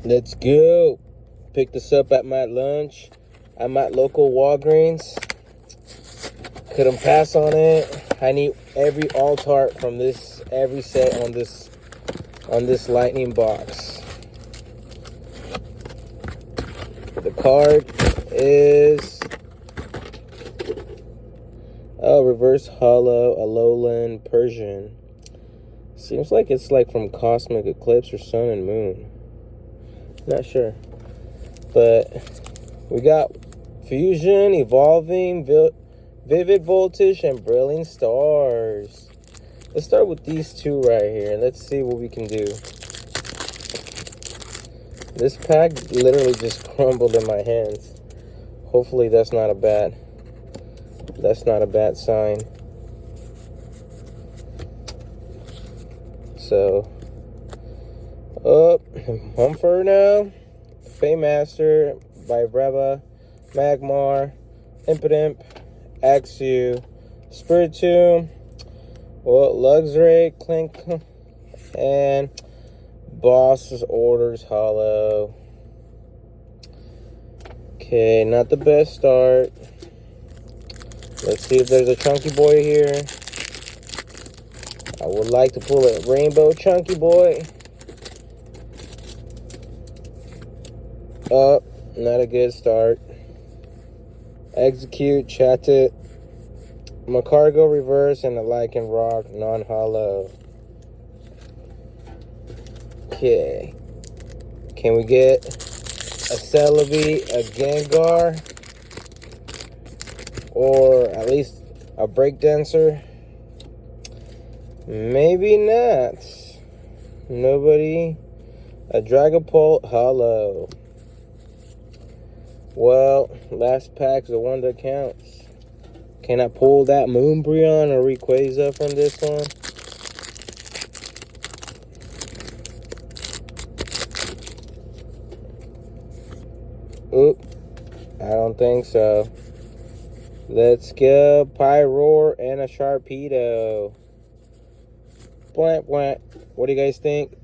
Let's go. Picked this up at my lunch. I'm at local Walgreens. Couldn't pass on it. I need every alt-art from this, every set on this lightning box. The card is reverse hollow Alolan Persian. Seems like it's like from Cosmic Eclipse or Sun and Moon. Not sure. But we got Fusion, Evolving, Vivid Voltage, and Brilliant Stars. Let's start with these two right here. Let's see what we can do. This pack literally just crumbled in my hands. Hopefully that's not a bad sign. So, one for now. Faymaster, Vibrava, Magmar, Impidimp, Axew, Spiritomb, Luxray, Clink, and Boss's Orders Hollow. Okay, not the best start. Let's see if there's a Chunky Boy here. I would like to pull a Rainbow Chunky Boy. Not a good start. Execute, Chatot, Macargo Reverse, and a Lycan Rock non-hollow. Okay. Can we get a Celebi, a Gengar, or at least a Breakdancer? Maybe not. Nobody. A Dragapult hollow. Well, last pack's the one that counts. Can I pull that Moonbreon or Rayquaza from this one? Oop, I don't think so. Let's go Pyroar and a Sharpedo. Blank. What do you guys think?